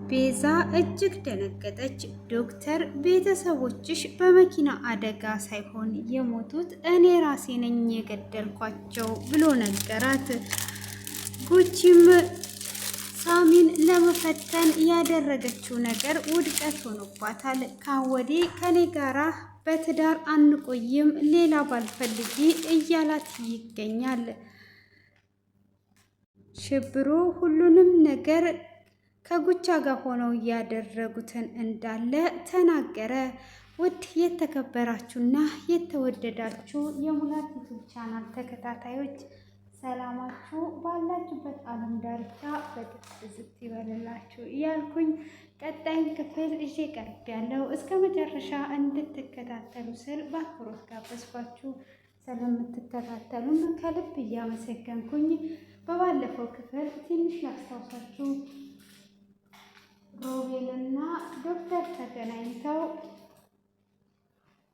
ቤዛ እጅግ ደነገጠች። ዶክተር ቤተሰቦችሽ በመኪና አደጋ ሳይሆን የሞቱት እኔ ራሴ ነኝ የገደልኳቸው ብሎ ነገራት። ጉቺም ሳሚን ለመፈተን ያደረገችው ነገር ውድቀት ሆኖባታል። ካወዴ ከኔ ጋራ በትዳር አንቆይም ሌላ ባልፈልጊ እያላት ይገኛል። ሽብሩ ሁሉንም ነገር ከጉቻ ጋር ሆነው ያደረጉትን እንዳለ ተናገረ። ውድ የተከበራችሁና የተወደዳችሁ የሙላት ዩቲዩብ ቻናል ተከታታዮች ሰላማችሁ ባላችሁበት ዓለም ዳርቻ በጥብቅ ይበልላችሁ እያልኩኝ ቀጣይን ክፍል ይዤ ቀርቤያለሁ። እስከ መጨረሻ እንድትከታተሉ ስል በአክብሮት ጋበዝኳችሁ። ስለምትከታተሉን ከልብ እያመሰገንኩኝ በባለፈው ክፍል ትንሽ ላስታውሳችሁ። ሮቤልና ዶክተር ተገናኝተው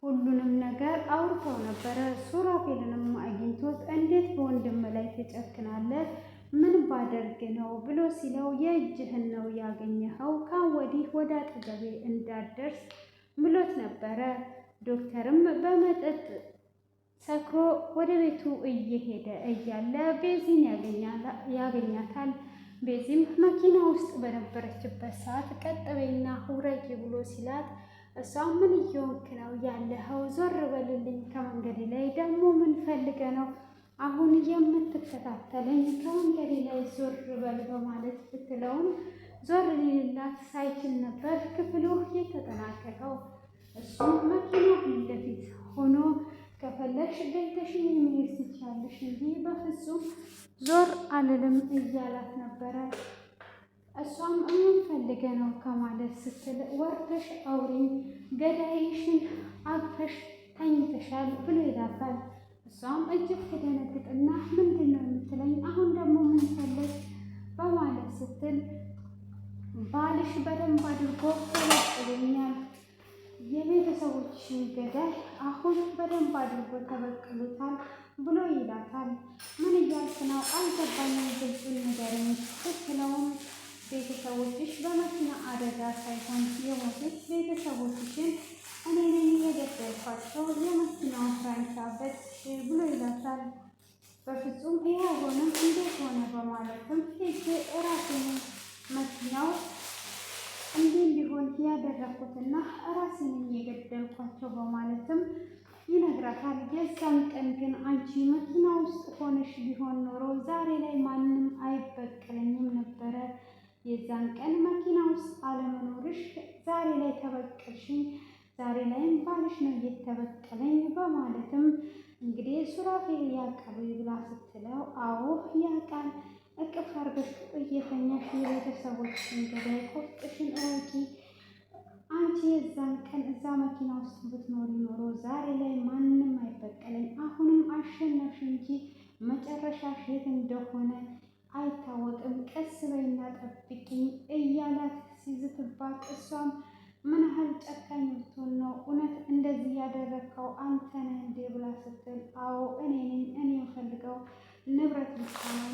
ሁሉንም ነገር አውርተው ነበረ። ሱራፌልንም አግኝቶት እንዴት በወንድም ላይ ትጨክናለህ? ምን ባደርግ ነው ብሎ ሲለው የእጅህን ነው ያገኘኸው፣ ከወዲህ ወደ አጠገቤ እንዳደርስ ብሎት ነበረ። ዶክተርም በመጠጥ ሰክሮ ወደ ቤቱ እየሄደ እያለ ቤዚን ያገኛታል። ቤዚም መኪና ውስጥ በነበረችበት ሰዓት ቀጥ በይና ውረጅ ብሎ ሲላት እሷ ምን እየሆንክ ነው ያለኸው? ዞር በልልኝ ከመንገዴ ላይ ደግሞ ምን ፈልገ ነው አሁን የምትከታተለኝ? ከመንገዴ ላይ ዞር በል በማለት ብትለውም ዞር ሊልላት ሳይችል ነበር ክፍሉ የተጠናቀቀው። እሱም መኪና ፊት ለፊት ሆኖ ከፈለግሽ ገብተሽኝ መሄድ ትችያለሽ እንጂ በፍጹም ዞር አልልም እያላት ነበረ። እሷም ምን ፈልገ ነው ከማለት ስትል ወርደሽ አውሪኝ፣ ገዳይሽን አቅፈሽ ተኝተሻል ብሎ ይላታል። እሷም እጅግ ትደነግጥና ምንድን ነው የምትለኝ? አሁን ደግሞ ምን ፈለግ በማለት ስትል ባልሽ በደንብ አድርጎ ተበቅሎኛል፣ የቤተሰቦችሽን ገዳይ አሁን በደንብ አድርጎ ተበቅሎታል ብሎ ይላታል። ምን እያልክ ነው አልገባኝም፣ ግልጹን ንገረኝ ስትለውም ቤተሰቦችሽ በመኪና አደጋ ሳይሆን የሞቱት ቤተሰቦችሽን እኔ ነኝ የገደልኳቸው፣ የመኪናውን ፍራንቻበት ብሎ ይላታል። በፍጹም ይህ አይሆንም፣ እንዴት ሆነ በማለትም ሄጄ እራሴን መኪናው እንዲህ እንዲሆን ያደረኩትና እራሴን የገደልኳቸው በማለትም ይነግራታል። የዛን ቀን ግን አንቺ መኪና ውስጥ ሆነሽ ቢሆን ኖሮ ዛሬ ላይ ማንም አይበቀለኝም ነበረ። የዛን ቀን መኪና ውስጥ አለመኖርሽ ዛሬ ላይ ተበቀልሽኝ፣ ዛሬ ላይም ባልሽ ነው የተበቀለኝ በማለትም እንግዲህ ሱራፌል ያውቃል ብላ ስትለው አዎ ያውቃል፣ እቅፍ አድርገሽ እየተኛሽ የቤተሰቦችሽን ገዳይ ኮፍጥሽን እወቂ። አንቺ የዛን ቀን እዛ መኪና ውስጥ ብትኖሪ ኖሮ ዛሬ ላይ ማንም አይበቀለኝ፣ አሁንም አሸነፍሽ እንጂ መጨረሻሽ የት እንደሆነ አይታወቅም፣ ቀስ በይና ጠብቂኝ እያላት ሲዝትባት እሷም ምን ያህል ጨካኝ ብትሆን ነው እውነት እንደዚህ ያደረግከው አንተ ነህ እንዴ ብላ ስትል አዎ እኔ ነኝ፣ እኔ የምፈልገው ንብረት ብቻ ነው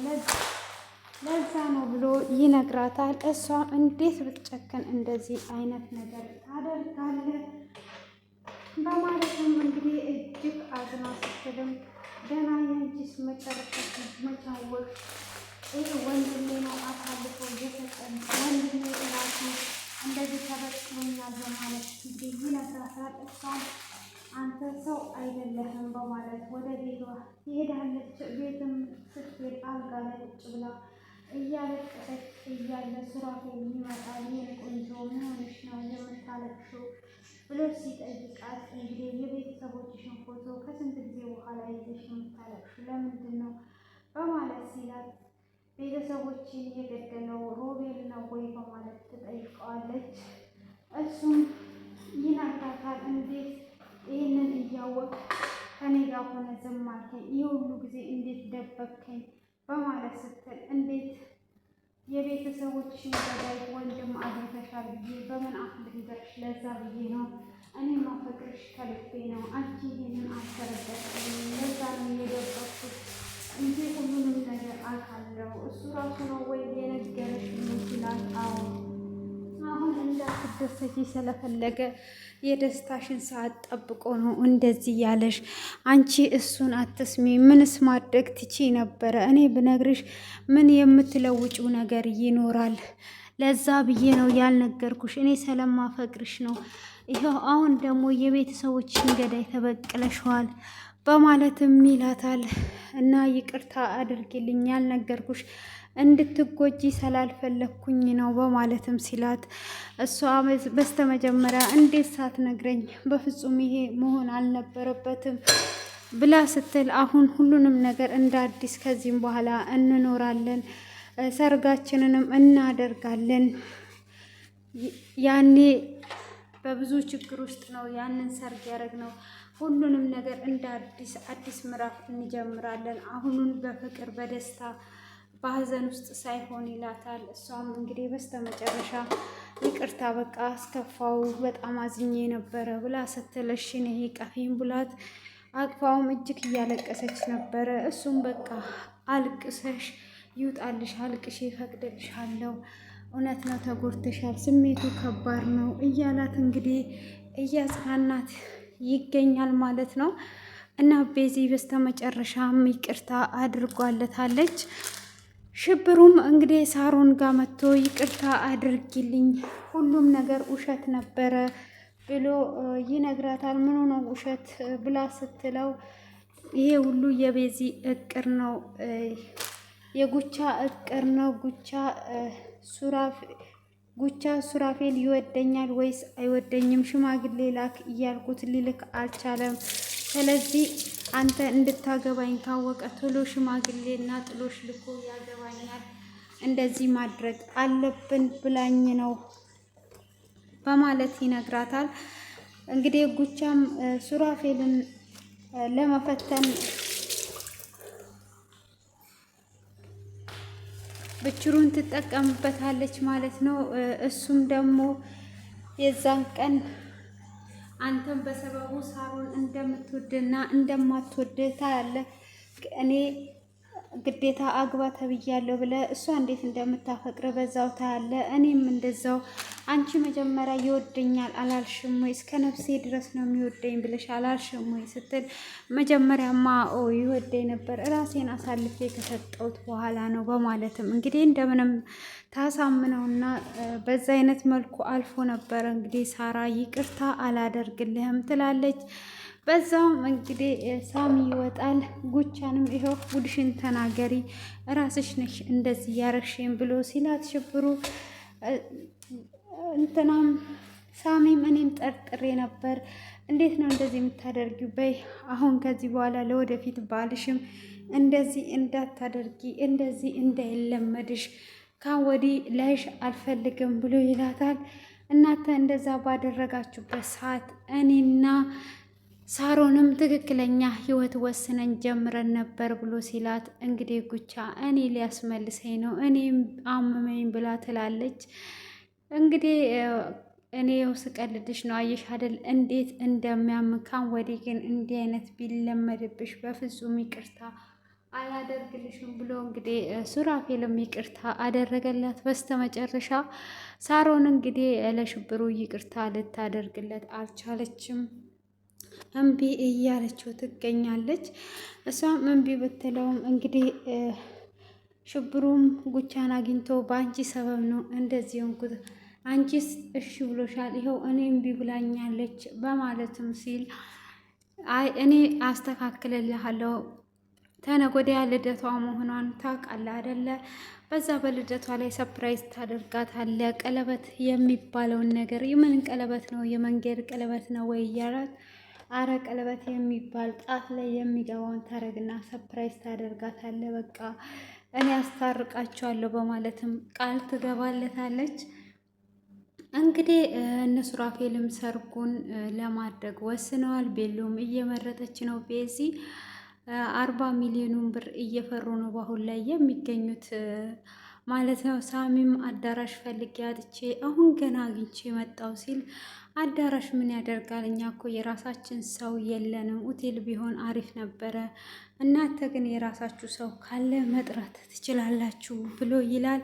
ለዛ ነው ብሎ ይነግራታል። እሷ እንዴት ብትጨክን እንደዚህ አይነት ነገር ታደርጋለህ በማለትም እንግዲህ እጅግ አዝና ስትልም ገና የእጅስ መጨረሻ መቻወቅ ይህ ወንድሜ ነው አሳልፎ እየሰጠን ወንድሜ እራሱ እንደዚህ ተበቅሎኛል በማለት እንግዲህ ይነግራታል። እሷም አንተ ሰው አይደለህም በማለት ወደ ቤቷ ትሄዳለች። ቤትም ስትሄድ አልጋ ላይ ቁጭ ብላ እያለቀሰች እያለ ሱራፌል ይመጣል። ይህን ቆንጆ ምን ሆነሽ ነው የምታለቅሽው ብሎ ሲጠይቃት እንግዲህ የቤተሰቦችሽን ፎቶ ከስንት ጊዜ በኋላ ይዘሽ የምታለቅሽው ለምንድን ነው በማለት ሲላት ቤተሰቦችን የገደለው ሮቤል ነው ወይ በማለት ትጠይቀዋለች። እሱም ይነግራታል። እንዴት ይህንን እያወቅ ከኔ ጋር ሆነ ዝም አልከኝ? ይህ ሁሉ ጊዜ እንዴት ደበቅከኝ? በማለት ስትል እንዴት የቤተሰቦችሽን ገዳይ ወንድም አድርገሻል ብዬ በምን አፍ ልንገርሽ? ለዛ ብዬ ነው እኔ ማፈቅርሽ ከልቤ ነው። አንቺ ይህንን አልተረዳሽም። ለዛ ነው የደበቅኩት እንጂ ሁሉንም ነገር አውቃለሁ። እሱ ራሱ ነው ወይ የነገረሽ? ሲላት አዎ ልታስደሰች ስለፈለገ የደስታሽን ሰዓት ጠብቆ ነው እንደዚህ ያለሽ። አንቺ እሱን አትስሚ። ምንስ ማድረግ ትቺ ነበረ? እኔ ብነግርሽ ምን የምትለውጭው ነገር ይኖራል? ለዛ ብዬ ነው ያልነገርኩሽ። እኔ ስለማፈቅርሽ ነው። ይኸው አሁን ደግሞ የቤተሰቦችን ገዳይ ተበቅለሸዋል በማለትም ይላታል። እና ይቅርታ አድርጊልኝ ያልነገርኩሽ እንድትጎጂ ስላልፈለግኩኝ ነው በማለትም ሲላት፣ እሷ በስተመጀመሪያ እንዴት ሳትነግረኝ በፍጹም ይሄ መሆን አልነበረበትም ብላ ስትል፣ አሁን ሁሉንም ነገር እንደ አዲስ ከዚህም በኋላ እንኖራለን፣ ሰርጋችንንም እናደርጋለን። ያኔ በብዙ ችግር ውስጥ ነው ያንን ሰርግ ያደረግነው። ሁሉንም ነገር እንደ አዲስ ምዕራፍ እንጀምራለን። አሁኑን በፍቅር በደስታ በሀዘን ውስጥ ሳይሆን ይላታል። እሷም እንግዲህ በስተመጨረሻ ይቅርታ በቃ አስከፋው፣ በጣም አዝኜ ነበረ ብላ ስትል እሺ ነይ ቀፊም ብላት አቅፋውም እጅግ እያለቀሰች ነበረ። እሱም በቃ አልቅሰሽ ይውጣልሽ፣ አልቅሽ ፈቅድልሻለሁ፣ እውነት ነው ተጎድተሻል፣ ስሜቱ ከባድ ነው እያላት እንግዲህ እያጽናናት ይገኛል ማለት ነው። እና ቤዚ በስተመጨረሻም ይቅርታ አድርጓለታለች። ሽብሩም እንግዲህ ሳሮን ጋር መጥቶ ይቅርታ አድርጊልኝ፣ ሁሉም ነገር ውሸት ነበረ ብሎ ይነግራታል። ምኑ ነው ውሸት ብላ ስትለው፣ ይሄ ሁሉ የቤዚ እቅር ነው፣ የጉቻ እቅር ነው። ጉቻ ሱራፌል ይወደኛል ወይስ አይወደኝም? ሽማግሌ ላክ እያልኩት ሊልክ አልቻለም። ስለዚህ አንተ እንድታገባኝ ካወቀ ቶሎ ሽማግሌና ጥሎሽ ልኮ ያገባኛል። እንደዚህ ማድረግ አለብን ብላኝ ነው በማለት ይነግራታል። እንግዲህ ጉቻም ሱራፌልን ለመፈተን ብችሩን ትጠቀምበታለች ማለት ነው። እሱም ደግሞ የዛን ቀን አንተም በሰበቡ ሳሮን እንደምትወድና እንደማትወድ ታያለህ። እኔ ግዴታ አግባ ተብያለሁ ብለህ እሷ እንዴት እንደምታፈቅር በዛው ታያለህ። እኔም እንደዛው አንቺ መጀመሪያ ይወደኛል አላልሽም ወይ? እስከ ነፍሴ ድረስ ነው የሚወደኝ ብለሽ አላልሽም ወይ ስትል፣ መጀመሪያማ ይወደኝ ነበር ራሴን አሳልፌ ከሰጠሁት በኋላ ነው በማለትም እንግዲህ እንደምንም ታሳምነውና በዛ አይነት መልኩ አልፎ ነበረ። እንግዲህ ሳራ ይቅርታ አላደርግልህም ትላለች። በዛውም እንግዲህ ሳሚ ይወጣል። ጉቻንም ይኸው ጉድሽን ተናገሪ ራስሽ ነሽ እንደዚህ ያረግሽኝ ብሎ ሲላት፣ ሽብሩ እንትናም ሳሚም እኔም ጠርጥሬ ነበር፣ እንዴት ነው እንደዚህ የምታደርጊው? በይ አሁን ከዚህ በኋላ ለወደፊት ባልሽም እንደዚህ እንዳታደርጊ፣ እንደዚህ እንዳይለመድሽ ካወዲህ ላይሽ አልፈልግም ብሎ ይላታል። እናንተ እንደዛ ባደረጋችሁበት ሰዓት እኔና ሳሮንም ትክክለኛ ህይወት ወስነን ጀምረን ነበር ብሎ ሲላት፣ እንግዲህ ጉቻ እኔ ሊያስመልሰኝ ነው እኔም አመመኝ ብላ ትላለች። እንግዲህ እኔ ስቀልድሽ ነው አየሽ አይደል እንዴት እንደሚያምካን ወዲህ ግን እንዲህ አይነት ቢለመድብሽ በፍጹም ይቅርታ አላደርግልሽም ብሎ እንግዲህ ሱራፌልም ይቅርታ አደረገላት። በስተመጨረሻ ሳሮን እንግዲህ ለሽብሩ ይቅርታ ልታደርግለት አልቻለችም። እምቢ እያለችው ትገኛለች። እሷም እምቢ ብትለውም እንግዲህ ሽብሩም ጉቻን አግኝቶ በአንቺ ሰበብ ነው እንደዚህ ሆንኩት፣ አንቺስ እሺ ብሎሻል፣ ይኸው እኔ እምቢ ብላኛለች በማለትም ሲል፣ አይ እኔ አስተካክልልሃለሁ፣ ተነገ ወዲያ ልደቷ መሆኗን ታውቃለህ አይደለ? በዛ በልደቷ ላይ ሰፕራይዝ ታደርጋታለህ። ቀለበት የሚባለውን ነገር የምን ቀለበት ነው? የመንገድ ቀለበት ነው ወይ እያላት፣ አረ ቀለበት የሚባል ጣት ላይ የሚገባውን ታረግና ሰፕራይዝ ታደርጋታለህ። በቃ እኔ አስታርቃቸዋለሁ በማለትም ቃል ትገባለታለች። እንግዲህ እነ ሱራፌልም ሰርጉን ለማድረግ ወስነዋል። ቤሎም እየመረጠች ነው። ቤዚ 40 ሚሊዮኑን ብር እየፈሩ ነው በአሁን ላይ የሚገኙት ማለት ነው። ሳሚም አዳራሽ ፈልጌ አጥቼ አሁን ገና አግኝቼ መጣው ሲል፣ አዳራሽ ምን ያደርጋል? እኛ እኮ የራሳችን ሰው የለንም። ሆቴል ቢሆን አሪፍ ነበረ። እናንተ ግን የራሳችሁ ሰው ካለ መጥራት ትችላላችሁ ብሎ ይላል።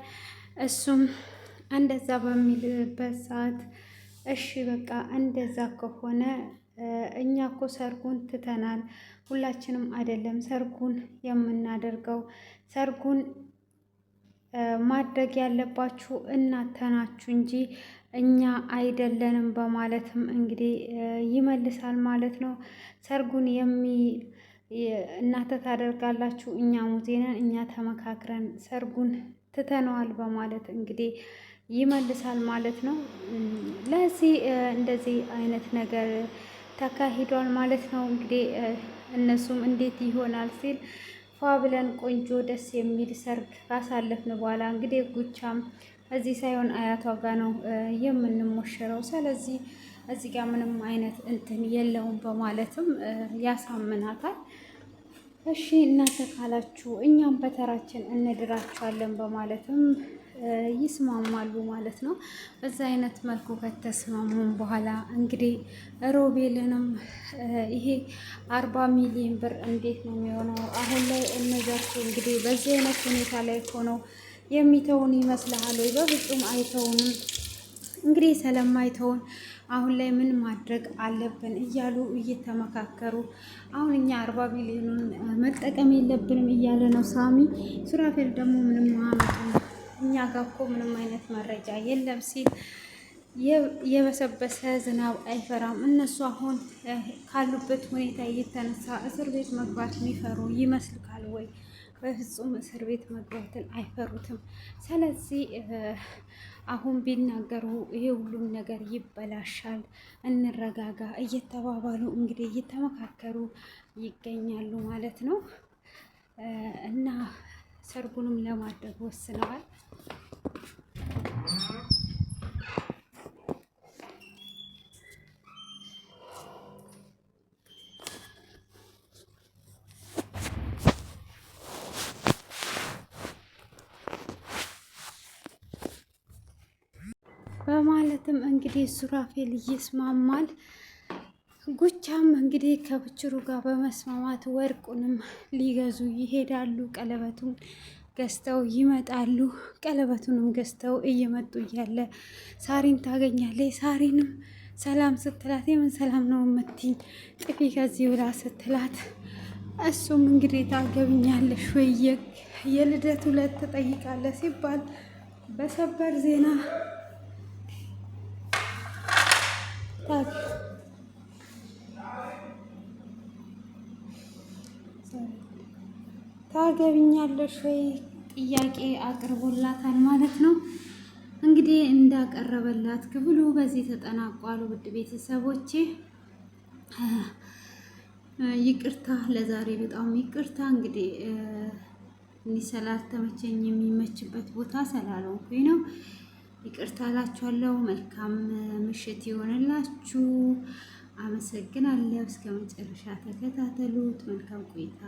እሱም እንደዛ በሚልበት ሰዓት እሺ በቃ እንደዛ ከሆነ እኛ እኮ ሰርጉን ትተናል። ሁላችንም አይደለም ሰርጉን የምናደርገው፣ ሰርጉን ማድረግ ያለባችሁ እናንተ ናችሁ እንጂ እኛ አይደለንም በማለትም እንግዲህ ይመልሳል ማለት ነው። ሰርጉን እናንተ ታደርጋላችሁ፣ እኛ ሙዜነን፣ እኛ ተመካክረን ሰርጉን ትተነዋል በማለት እንግዲህ ይመልሳል ማለት ነው። ለዚህ እንደዚህ አይነት ነገር ተካሂዷል ማለት ነው። እንግዲህ እነሱም እንዴት ይሆናል ሲል ፏ ብለን ቆንጆ ደስ የሚል ሰርግ ካሳለፍን በኋላ እንግዲህ ጉቻም እዚህ ሳይሆን አያቷ ጋር ነው የምንሞሸረው፣ ስለዚህ እዚህ ጋር ምንም አይነት እንትን የለውም በማለትም ያሳምናታል። እሺ እናንተ ካላችሁ እኛም በተራችን እንድራችኋለን በማለትም ይስማማሉ ማለት ነው። በዛ አይነት መልኩ ከተስማሙም በኋላ እንግዲህ ሮቤልንም ይሄ 40 ሚሊዮን ብር እንዴት ነው የሚሆነው? አሁን ላይ እነዛሱ እንግዲህ በዚህ አይነት ሁኔታ ላይ ሆነው የሚተውን ይመስልሃል ወይ? በፍጹም አይተውንም። እንግዲህ ስለማይተውን አሁን ላይ ምን ማድረግ አለብን እያሉ እየተመካከሩ አሁን እኛ 40 ሚሊዮኑን መጠቀም የለብንም እያለ ነው ሳሚ። ሱራፌል ደግሞ ምንም ማመጡ እኛ ጋር እኮ ምንም አይነት መረጃ የለም ሲል የበሰበሰ ዝናብ አይፈራም። እነሱ አሁን ካሉበት ሁኔታ እየተነሳ እስር ቤት መግባት የሚፈሩ ይመስልካል ወይ? በፍጹም እስር ቤት መግባትን አይፈሩትም። ስለዚህ አሁን ቢናገሩ ይሄ ሁሉም ነገር ይበላሻል፣ እንረጋጋ እየተባባሉ እንግዲህ እየተመካከሩ ይገኛሉ ማለት ነው። እና ሰርጉንም ለማድረግ ወስነዋል። በማለትም እንግዲህ ሱራፌል ይስማማል። ጉቻም እንግዲህ ከብችሩ ጋር በመስማማት ወርቁንም ሊገዙ ይሄዳሉ። ቀለበቱን ገዝተው ይመጣሉ። ቀለበቱንም ገዝተው እየመጡ እያለ ሳሪን ታገኛለች። ሳሪንም ሰላም ስትላት የምን ሰላም ነው የምትይኝ? ጥፊ ከዚህ ብላ ስትላት እሱም እንግዲህ ታገብኛለሽ ወይ የልደት ዕለት ትጠይቃለህ ሲባል በሰበር ዜና ታገብኛለሽ ወይ ጥያቄ አቅርቦላታል ማለት ነው። እንግዲህ እንዳቀረበላት ክፍሉ በዚህ ተጠናቋል። ውድ ቤተሰቦቼ ይቅርታ ለዛሬ በጣም ይቅርታ። እንግዲህ እኔ ስላልተመቸኝ የሚመችበት ቦታ ስላልሆንኩኝ ነው። ይቅርታ እላችኋለሁ። መልካም ምሽት ይሆንላችሁ። አመሰግናለሁ። እስከ መጨረሻ ተከታተሉት። መልካም ቆይታ